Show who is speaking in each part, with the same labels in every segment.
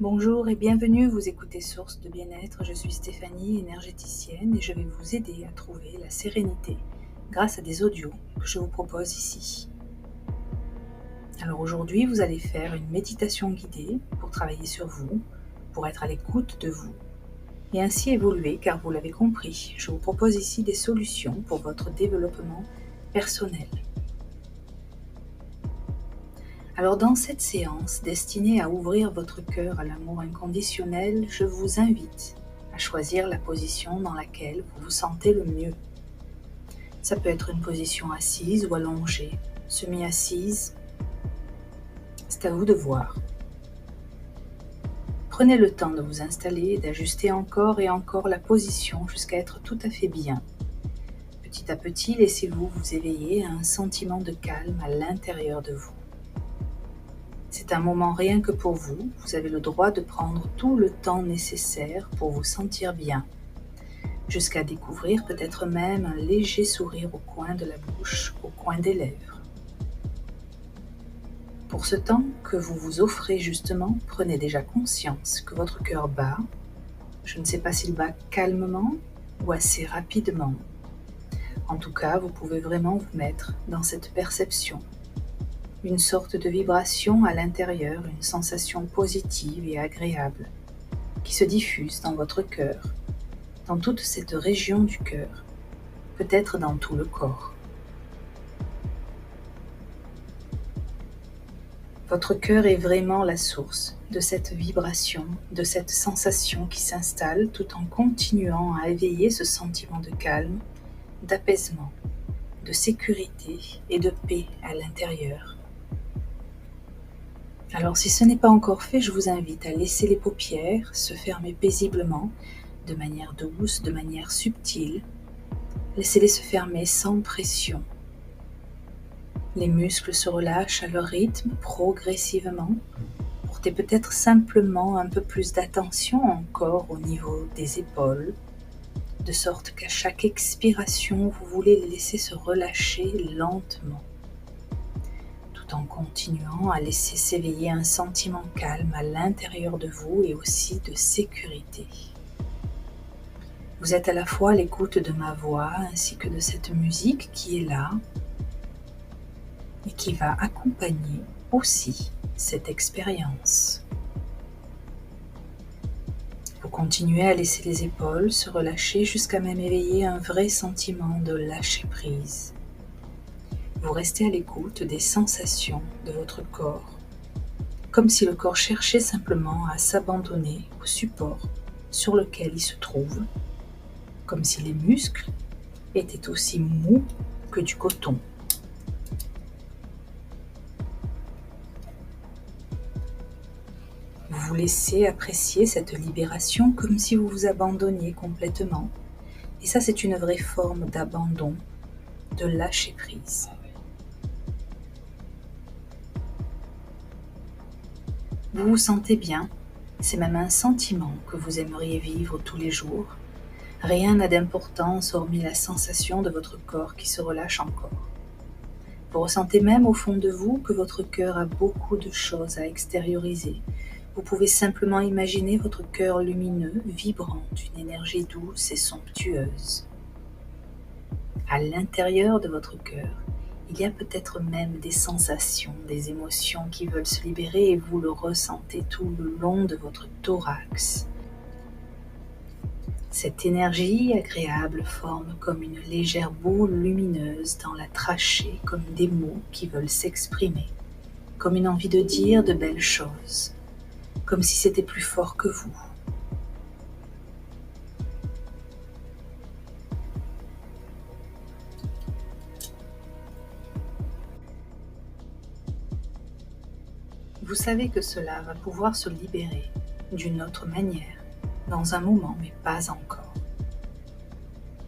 Speaker 1: Bonjour et bienvenue, vous écoutez Source de bien-être. Je suis Stéphanie, énergéticienne, et je vais vous aider à trouver la sérénité grâce à des audios que je vous propose ici. Alors aujourd'hui, vous allez faire une méditation guidée pour travailler sur vous, pour être à l'écoute de vous et ainsi évoluer, car vous l'avez compris, je vous propose ici des solutions pour votre développement personnel. Alors dans cette séance destinée à ouvrir votre cœur à l'amour inconditionnel, je vous invite à choisir la position dans laquelle vous vous sentez le mieux. Ça peut être une position assise ou allongée, semi-assise, c'est à vous de voir. Prenez le temps de vous installer et d'ajuster encore et encore la position jusqu'à être tout à fait bien. Petit à petit, laissez-vous vous éveiller à un sentiment de calme à l'intérieur de vous. C'est un moment rien que pour vous, vous avez le droit de prendre tout le temps nécessaire pour vous sentir bien, jusqu'à découvrir peut-être même un léger sourire au coin de la bouche, au coin des lèvres. Pour ce temps que vous vous offrez justement, prenez déjà conscience que votre cœur bat. Je ne sais pas s'il bat calmement ou assez rapidement. En tout cas, vous pouvez vraiment vous mettre dans cette perception. Une sorte de vibration à l'intérieur, une sensation positive et agréable qui se diffuse dans votre cœur, dans toute cette région du cœur, peut-être dans tout le corps. Votre cœur est vraiment la source de cette vibration, de cette sensation qui s'installe tout en continuant à éveiller ce sentiment de calme, d'apaisement, de sécurité et de paix à l'intérieur. Alors si ce n'est pas encore fait, je vous invite à laisser les paupières se fermer paisiblement, de manière douce, de manière subtile. Laissez-les se fermer sans pression. Les muscles se relâchent à leur rythme progressivement. Portez peut-être simplement un peu plus d'attention encore au niveau des épaules, de sorte qu'à chaque expiration, vous voulez les laisser se relâcher lentement, tout en continuant à laisser s'éveiller un sentiment calme à l'intérieur de vous et aussi de sécurité. Vous êtes à la fois à l'écoute de ma voix ainsi que de cette musique qui est là et qui va accompagner aussi cette expérience. Vous continuez à laisser les épaules se relâcher jusqu'à même éveiller un vrai sentiment de lâcher prise. Vous restez à l'écoute des sensations de votre corps, comme si le corps cherchait simplement à s'abandonner au support sur lequel il se trouve, comme si les muscles étaient aussi mous que du coton. Vous vous laissez apprécier cette libération comme si vous vous abandonniez complètement. Et ça, c'est une vraie forme d'abandon, de lâcher prise. Vous vous sentez bien, c'est même un sentiment que vous aimeriez vivre tous les jours. Rien n'a d'importance hormis la sensation de votre corps qui se relâche encore. Vous ressentez même au fond de vous que votre cœur a beaucoup de choses à extérioriser. Vous pouvez simplement imaginer votre cœur lumineux, vibrant d'une énergie douce et somptueuse. À l'intérieur de votre cœur, il y a peut-être même des sensations, des émotions qui veulent se libérer et vous le ressentez tout le long de votre thorax. Cette énergie agréable forme comme une légère boule lumineuse dans la trachée, comme des mots qui veulent s'exprimer, comme une envie de dire de belles choses, comme si c'était plus fort que vous. Vous savez que cela va pouvoir se libérer d'une autre manière, dans un moment, mais pas encore.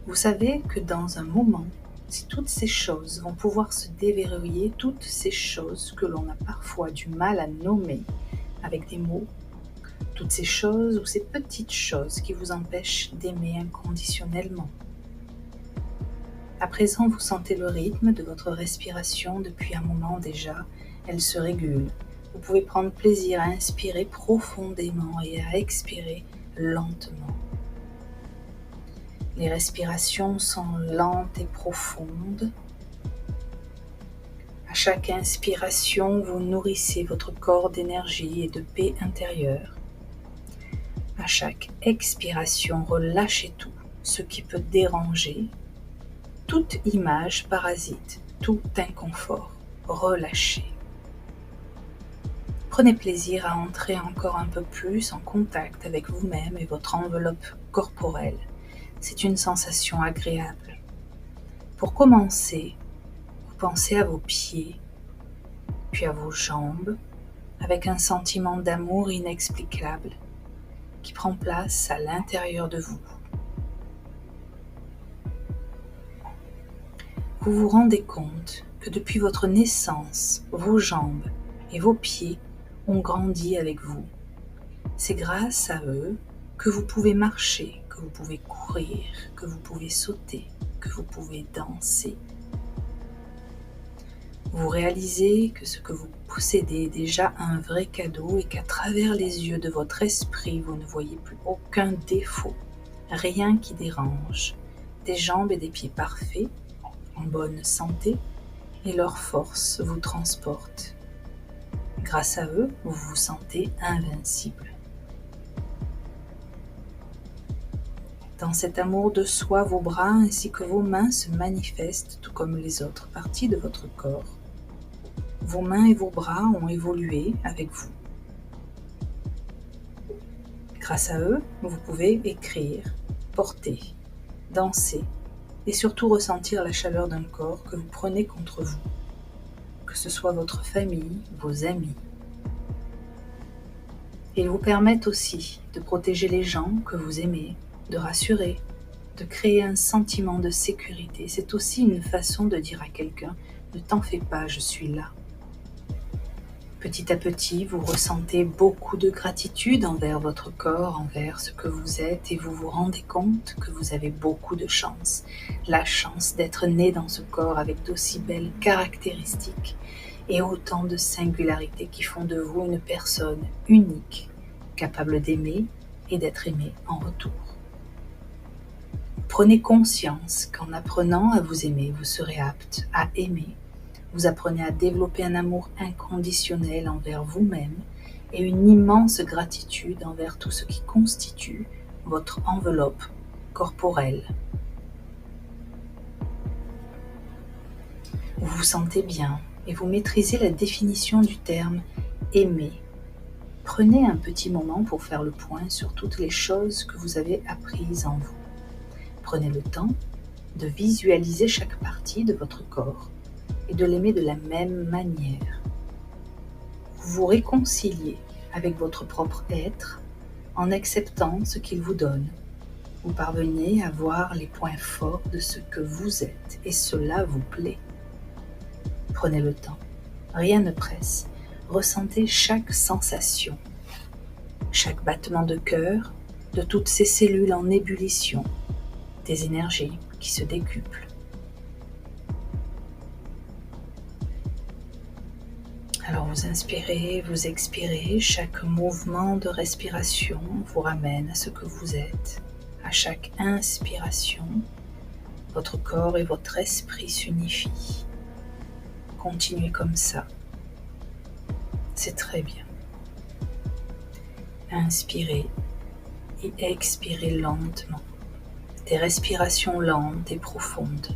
Speaker 1: Vous savez que dans un moment, si toutes ces choses vont pouvoir se déverrouiller, toutes ces choses que l'on a parfois du mal à nommer avec des mots, toutes ces choses ou ces petites choses qui vous empêchent d'aimer inconditionnellement. À présent, vous sentez le rythme de votre respiration depuis un moment déjà, elle se régule. Vous pouvez prendre plaisir à inspirer profondément et à expirer lentement. Les respirations sont lentes et profondes. À chaque inspiration, vous nourrissez votre corps d'énergie et de paix intérieure. À chaque expiration, relâchez tout ce qui peut déranger, toute image parasite, tout inconfort. Relâchez. Prenez plaisir à entrer encore un peu plus en contact avec vous-même et votre enveloppe corporelle. C'est une sensation agréable. Pour commencer, vous pensez à vos pieds, puis à vos jambes, avec un sentiment d'amour inexplicable qui prend place à l'intérieur de vous. Vous vous rendez compte que depuis votre naissance, vos jambes et vos pieds ont grandi avec vous. C'est grâce à eux que vous pouvez marcher, que vous pouvez courir, que vous pouvez sauter, que vous pouvez danser. Vous réalisez que ce que vous possédez est déjà un vrai cadeau et qu'à travers les yeux de votre esprit, vous ne voyez plus aucun défaut, rien qui dérange, des jambes et des pieds parfaits, en bonne santé, et leur force vous transporte. Grâce à eux, vous vous sentez invincible. Dans cet amour de soi, vos bras ainsi que vos mains se manifestent tout comme les autres parties de votre corps. Vos mains et vos bras ont évolué avec vous. Grâce à eux, vous pouvez écrire, porter, danser et surtout ressentir la chaleur d'un corps que vous prenez contre vous, que ce soit votre famille, vos amis. Ils vous permettent aussi de protéger les gens que vous aimez, de rassurer, de créer un sentiment de sécurité. C'est aussi une façon de dire à quelqu'un « Ne t'en fais pas, je suis là ». Petit à petit, vous ressentez beaucoup de gratitude envers votre corps, envers ce que vous êtes, et vous vous rendez compte que vous avez beaucoup de chance. La chance d'être né dans ce corps avec d'aussi belles caractéristiques et autant de singularités qui font de vous une personne unique, capable d'aimer et d'être aimé en retour. Prenez conscience qu'en apprenant à vous aimer, vous serez apte à aimer. Vous apprenez à développer un amour inconditionnel envers vous-même et une immense gratitude envers tout ce qui constitue votre enveloppe corporelle. Vous vous sentez bien et vous maîtrisez la définition du terme « aimer ». Prenez un petit moment pour faire le point sur toutes les choses que vous avez apprises en vous. Prenez le temps de visualiser chaque partie de votre corps et de l'aimer de la même manière. Vous vous réconciliez avec votre propre être en acceptant ce qu'il vous donne. Vous parvenez à voir les points forts de ce que vous êtes et cela vous plaît. Prenez le temps, rien ne presse, ressentez chaque sensation, chaque battement de cœur de toutes ces cellules en ébullition, des énergies qui se décuplent. Alors vous inspirez, vous expirez, chaque mouvement de respiration vous ramène à ce que vous êtes. À chaque inspiration, votre corps et votre esprit s'unifient. Continuez comme ça. C'est très bien. Inspirez et expirez lentement. Des respirations lentes et profondes.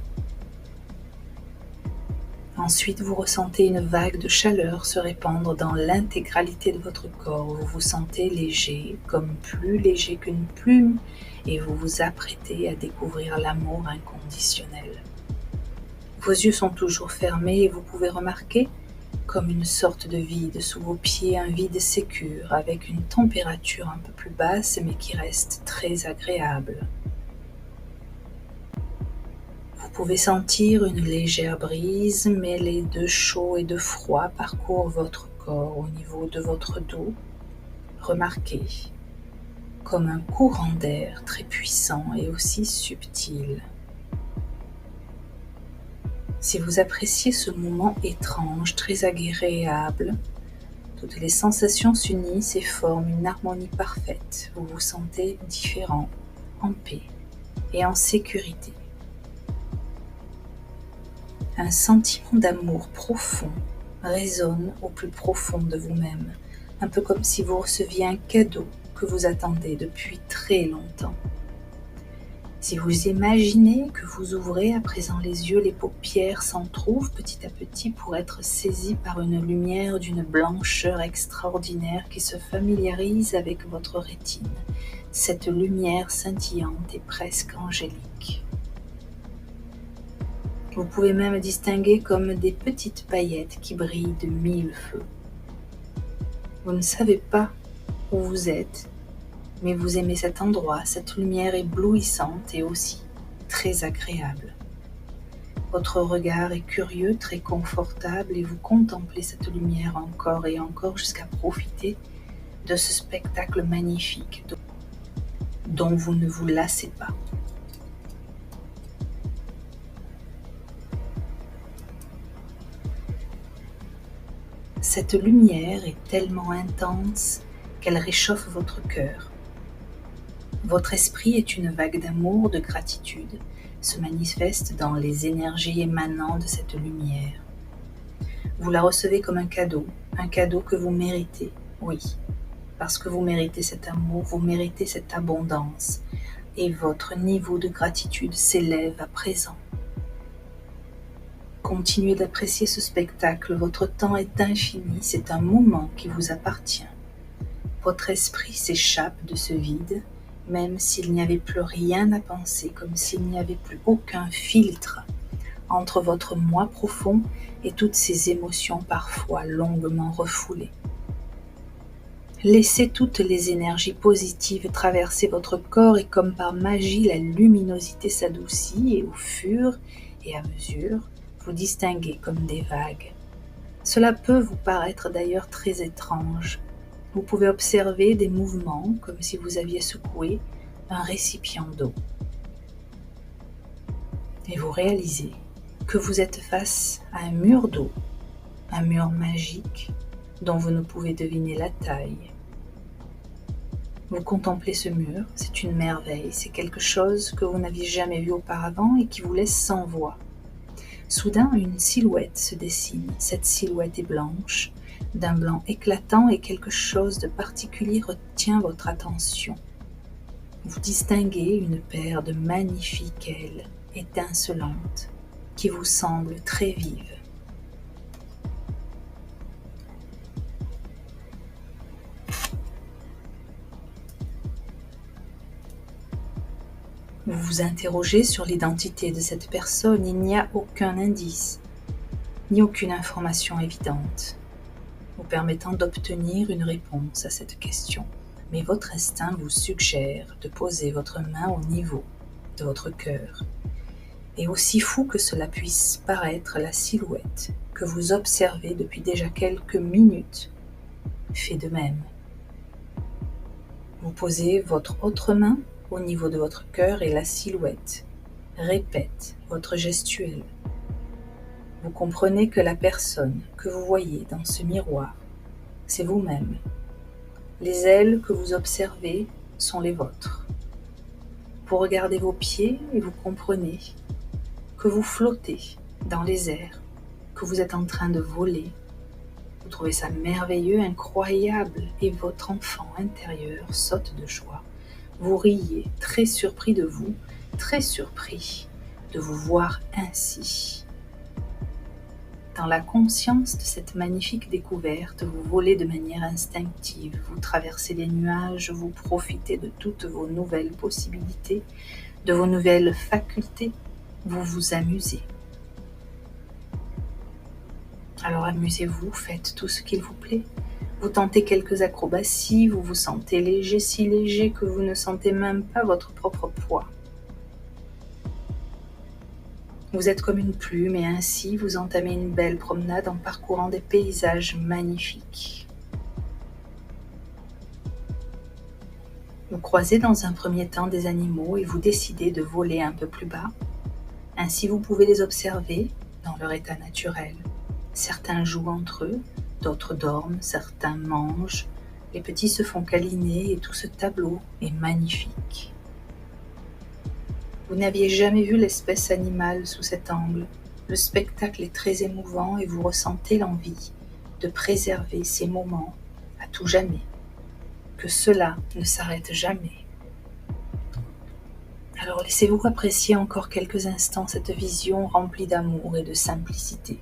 Speaker 1: Ensuite, vous ressentez une vague de chaleur se répandre dans l'intégralité de votre corps. Vous vous sentez léger, comme plus léger qu'une plume, et vous vous apprêtez à découvrir l'amour inconditionnel. Vos yeux sont toujours fermés et vous pouvez remarquer comme une sorte de vide sous vos pieds, un vide sécure avec une température un peu plus basse mais qui reste très agréable. Vous pouvez sentir une légère brise mêlée de chaud et de froid parcourt votre corps au niveau de votre dos. Remarquez comme un courant d'air très puissant et aussi subtil. Si vous appréciez ce moment étrange, très agréable, Toutes les sensations s'unissent et forment une harmonie parfaite. Vous vous sentez différent, en paix et en sécurité. Un sentiment d'amour profond résonne au plus profond de vous-même, un peu comme si vous receviez un cadeau que vous attendez depuis très longtemps. Si vous imaginez que vous ouvrez à présent les yeux, les paupières s'entrouvent petit à petit pour être saisies par une lumière d'une blancheur extraordinaire qui se familiarise avec votre rétine. Cette lumière scintillante est presque angélique. Vous pouvez même distinguer comme des petites paillettes qui brillent de 1000 feux. Vous ne savez pas où vous êtes, mais vous aimez cet endroit, cette lumière éblouissante et aussi très agréable. Votre regard est curieux, très confortable et vous contemplez cette lumière encore et encore jusqu'à profiter de ce spectacle magnifique dont vous ne vous lassez pas. Cette lumière est tellement intense qu'elle réchauffe votre cœur. Votre esprit est une vague d'amour, de gratitude, se manifeste dans les énergies émanant de cette lumière. Vous la recevez comme un cadeau que vous méritez, oui, parce que vous méritez cet amour, vous méritez cette abondance, et votre niveau de gratitude s'élève à présent. Continuez d'apprécier ce spectacle, votre temps est infini, c'est un moment qui vous appartient. Votre esprit s'échappe de ce vide, même s'il n'y avait plus rien à penser, comme s'il n'y avait plus aucun filtre entre votre moi profond et toutes ces émotions parfois longuement refoulées. Laissez toutes les énergies positives traverser votre corps et comme par magie, la luminosité s'adoucit et au fur et à mesure, vous distinguez comme des vagues. Cela peut vous paraître d'ailleurs très étrange. Vous pouvez observer des mouvements comme si vous aviez secoué un récipient d'eau. Et vous réalisez que vous êtes face à un mur d'eau, un mur magique dont vous ne pouvez deviner la taille. Vous contemplez ce mur, c'est une merveille, c'est quelque chose que vous n'aviez jamais vu auparavant et qui vous laisse sans voix. Soudain, une silhouette se dessine. Cette silhouette est blanche, d'un blanc éclatant et quelque chose de particulier retient votre attention. Vous distinguez une paire de magnifiques ailes étincelantes qui vous semblent très vives. Vous vous interrogez sur l'identité de cette personne, il n'y a aucun indice, ni aucune information évidente, vous permettant d'obtenir une réponse à cette question. Mais votre instinct vous suggère de poser votre main au niveau de votre cœur. Et aussi fou que cela puisse paraître, la silhouette que vous observez depuis déjà quelques minutes fait de même. Vous posez votre autre main au niveau de votre cœur et la silhouette répète votre gestuelle. Vous comprenez que la personne que vous voyez dans ce miroir, c'est vous-même. Les ailes que vous observez sont les vôtres. Vous regardez vos pieds et vous comprenez que vous flottez dans les airs, que vous êtes en train de voler. Vous trouvez ça merveilleux, incroyable et votre enfant intérieur saute de joie. Vous riez, très surpris de vous, très surpris de vous voir ainsi. Dans la conscience de cette magnifique découverte, vous volez de manière instinctive, vous traversez les nuages, vous profitez de toutes vos nouvelles possibilités, de vos nouvelles facultés, vous vous amusez. Alors amusez-vous, faites tout ce qu'il vous plaît. Vous tentez quelques acrobaties, vous vous sentez léger, si léger que vous ne sentez même pas votre propre poids. Vous êtes comme une plume et ainsi vous entamez une belle promenade en parcourant des paysages magnifiques. Vous croisez dans un premier temps des animaux et vous décidez de voler un peu plus bas. Ainsi vous pouvez les observer dans leur état naturel. Certains jouent entre eux, d'autres dorment, certains mangent, les petits se font câliner et tout ce tableau est magnifique. Vous n'aviez jamais vu l'espèce animale sous cet angle. Le spectacle est très émouvant et vous ressentez l'envie de préserver ces moments à tout jamais, que cela ne s'arrête jamais. Alors laissez-vous apprécier encore quelques instants cette vision remplie d'amour et de simplicité.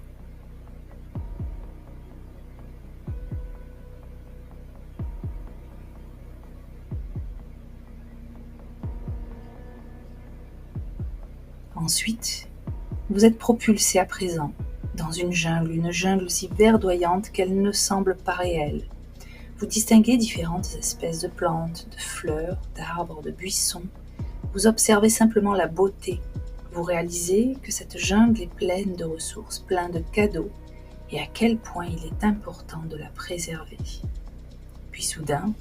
Speaker 1: Ensuite, vous êtes propulsé à présent dans une jungle si verdoyante qu'elle ne semble pas réelle. Vous distinguez différentes espèces de plantes, de fleurs, d'arbres, de buissons. Vous observez simplement la beauté. Vous réalisez que cette jungle est pleine de ressources, pleine de cadeaux, et à quel point il est important de la préserver. Puis soudain,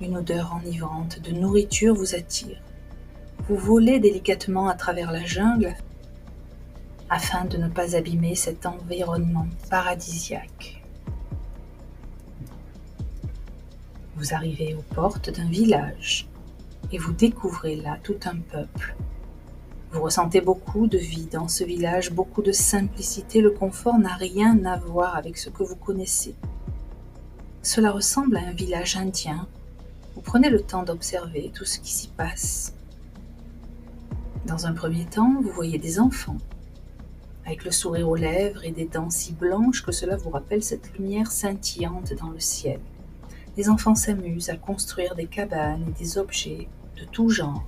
Speaker 1: une odeur enivrante de nourriture vous attire. Vous volez délicatement à travers la jungle afin de ne pas abîmer cet environnement paradisiaque. Vous arrivez aux portes d'un village et vous découvrez là tout un peuple. Vous ressentez beaucoup de vie dans ce village, beaucoup de simplicité. Le confort n'a rien à voir avec ce que vous connaissez. Cela ressemble à un village indien. Vous prenez le temps d'observer tout ce qui s'y passe. Dans un premier temps, vous voyez des enfants, avec le sourire aux lèvres et des dents si blanches que cela vous rappelle cette lumière scintillante dans le ciel. Les enfants s'amusent à construire des cabanes et des objets de tout genre.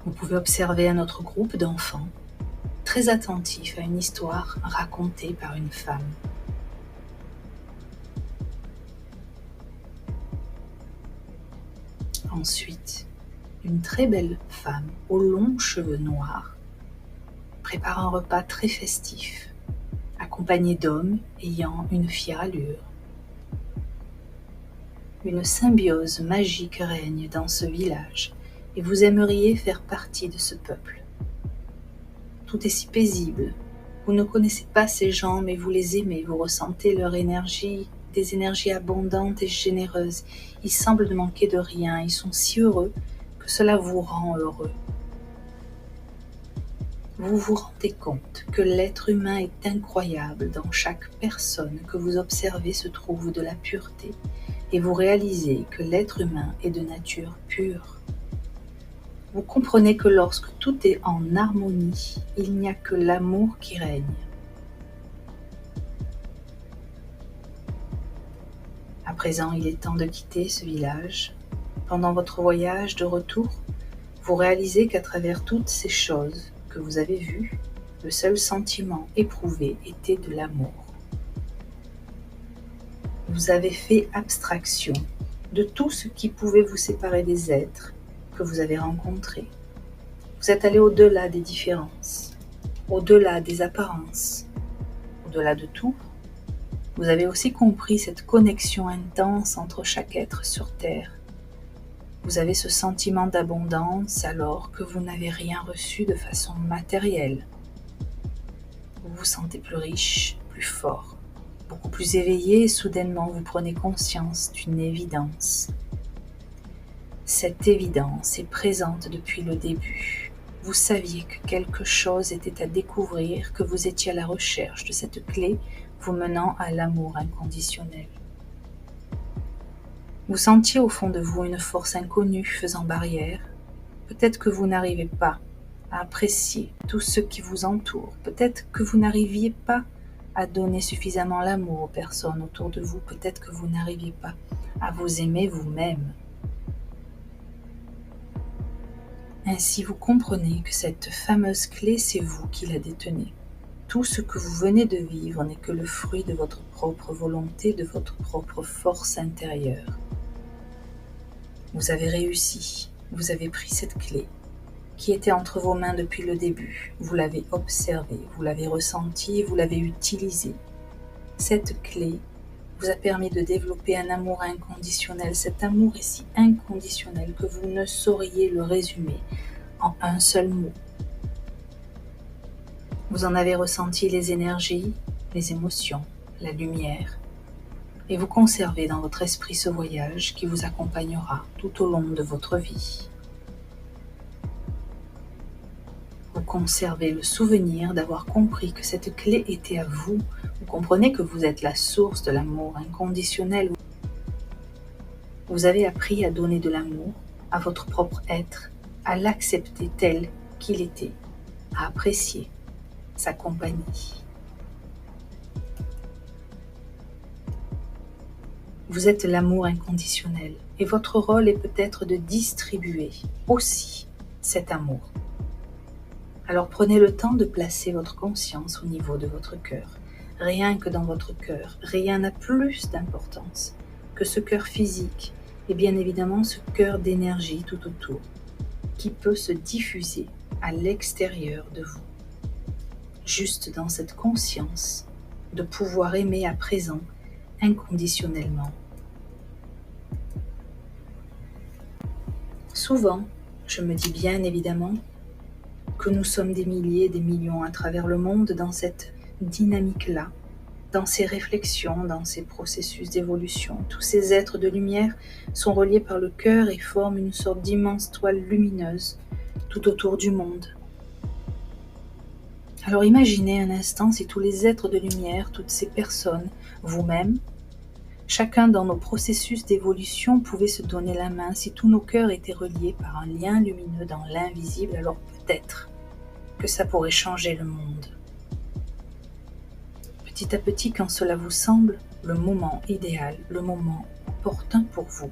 Speaker 1: Vous pouvez observer un autre groupe d'enfants, très attentifs à une histoire racontée par une femme. Ensuite, une très belle femme aux longs cheveux noirs prépare un repas très festif, accompagnée d'hommes ayant une fière allure. Une symbiose magique règne dans ce village et vous aimeriez faire partie de ce peuple. Tout est si paisible. Vous ne connaissez pas ces gens, mais vous les aimez, vous ressentez leur énergie, des énergies abondantes et généreuses. Ils semblent ne manquer de rien, ils sont si heureux que cela vous rend heureux. Vous vous rendez compte que l'être humain est incroyable. Dans chaque personne que vous observez se trouve de la pureté et vous réalisez que l'être humain est de nature pure. Vous comprenez que lorsque tout est en harmonie, il n'y a que l'amour qui règne. À présent, il est temps de quitter ce village. Pendant votre voyage de retour, vous réalisez qu'à travers toutes ces choses que vous avez vues, le seul sentiment éprouvé était de l'amour. Vous avez fait abstraction de tout ce qui pouvait vous séparer des êtres que vous avez rencontrés. Vous êtes allé au-delà des différences, au-delà des apparences, au-delà de tout. Vous avez aussi compris cette connexion intense entre chaque être sur Terre. Vous avez ce sentiment d'abondance alors que vous n'avez rien reçu de façon matérielle. Vous vous sentez plus riche, plus fort, beaucoup plus éveillé et soudainement vous prenez conscience d'une évidence. Cette évidence est présente depuis le début. Vous saviez que quelque chose était à découvrir, que vous étiez à la recherche de cette clé vous menant à l'amour inconditionnel. Vous sentiez au fond de vous une force inconnue faisant barrière. Peut-être que vous n'arrivez pas à apprécier tout ce qui vous entoure. Peut-être que vous n'arriviez pas à donner suffisamment l'amour aux personnes autour de vous. Peut-être que vous n'arriviez pas à vous aimer vous-même. Ainsi, vous comprenez que cette fameuse clé, c'est vous qui la détenez. Tout ce que vous venez de vivre n'est que le fruit de votre propre volonté, de votre propre force intérieure. Vous avez réussi, vous avez pris cette clé qui était entre vos mains depuis le début. Vous l'avez observée, vous l'avez ressentie et vous l'avez utilisée. Cette clé vous a permis de développer un amour inconditionnel. Cet amour est si inconditionnel que vous ne sauriez le résumer en un seul mot. Vous en avez ressenti les énergies, les émotions, la lumière, et vous conservez dans votre esprit ce voyage qui vous accompagnera tout au long de votre vie. Vous conservez le souvenir d'avoir compris que cette clé était à vous. Vous comprenez que vous êtes la source de l'amour inconditionnel. Vous avez appris à donner de l'amour à votre propre être, à l'accepter tel qu'il était, à apprécier sa compagnie. Vous êtes l'amour inconditionnel et votre rôle est peut-être de distribuer aussi cet amour. Alors prenez le temps de placer votre conscience au niveau de votre cœur. Rien que dans votre cœur, rien n'a plus d'importance que ce cœur physique et bien évidemment ce cœur d'énergie tout autour qui peut se diffuser à l'extérieur de vous. Juste dans cette conscience de pouvoir aimer à présent inconditionnellement. Souvent, je me dis bien évidemment que nous sommes des milliers, des millions à travers le monde dans cette dynamique-là, dans ces réflexions, dans ces processus d'évolution. Tous ces êtres de lumière sont reliés par le cœur et forment une sorte d'immense toile lumineuse tout autour du monde. Alors imaginez un instant si tous les êtres de lumière, toutes ces personnes, vous-même, chacun dans nos processus d'évolution pouvait se donner la main, si tous nos cœurs étaient reliés par un lien lumineux dans l'invisible, alors peut-être que ça pourrait changer le monde. Petit à petit, quand cela vous semble le moment idéal, le moment opportun pour vous,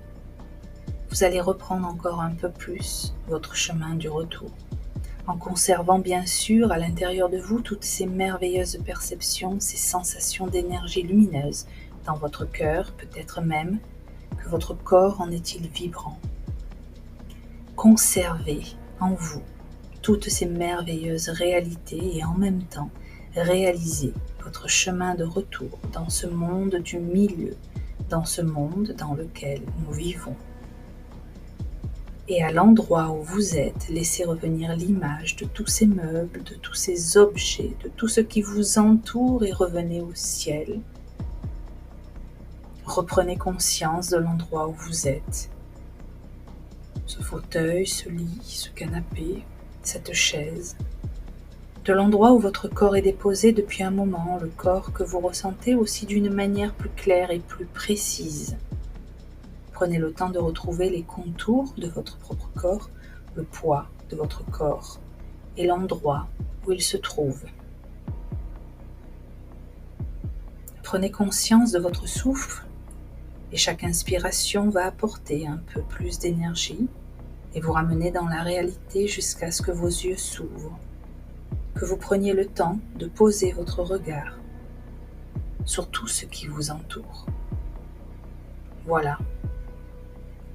Speaker 1: vous allez reprendre encore un peu plus votre chemin du retour, en conservant bien sûr à l'intérieur de vous toutes ces merveilleuses perceptions, ces sensations d'énergie lumineuse dans votre cœur, peut-être même que votre corps en est-il vibrant. Conservez en vous toutes ces merveilleuses réalités et en même temps réalisez votre chemin de retour dans ce monde du milieu, dans ce monde dans lequel nous vivons. Et à l'endroit où vous êtes, laissez revenir l'image de tous ces meubles, de tous ces objets, de tout ce qui vous entoure et revenez au ciel. Reprenez conscience de l'endroit où vous êtes. Ce fauteuil, ce lit, ce canapé, cette chaise. De l'endroit où votre corps est déposé depuis un moment, le corps que vous ressentez aussi d'une manière plus claire et plus précise. Prenez le temps de retrouver les contours de votre propre corps, le poids de votre corps et l'endroit où il se trouve. Prenez conscience de votre souffle et chaque inspiration va apporter un peu plus d'énergie et vous ramener dans la réalité jusqu'à ce que vos yeux s'ouvrent, que vous preniez le temps de poser votre regard sur tout ce qui vous entoure. Voilà.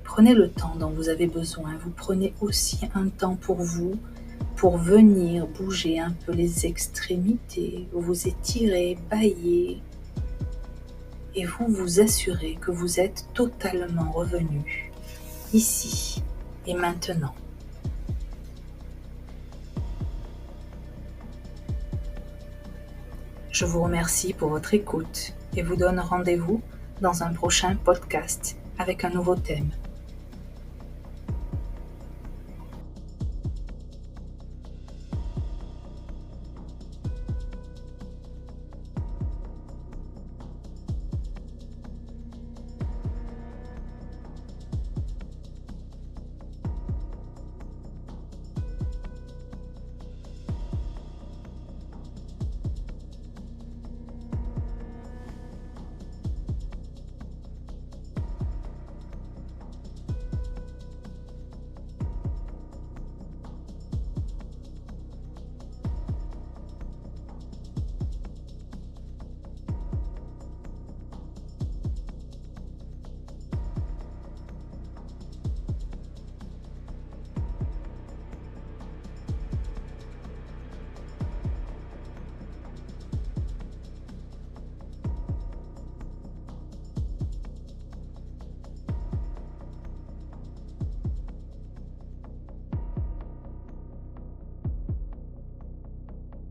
Speaker 1: Prenez le temps dont vous avez besoin. Vous prenez aussi un temps pour vous, pour venir bouger un peu les extrémités. Vous vous étirez, bâillez. Et vous vous assurez que vous êtes totalement revenu ici et maintenant. Je vous remercie pour votre écoute et vous donne rendez-vous dans un prochain podcast avec un nouveau thème.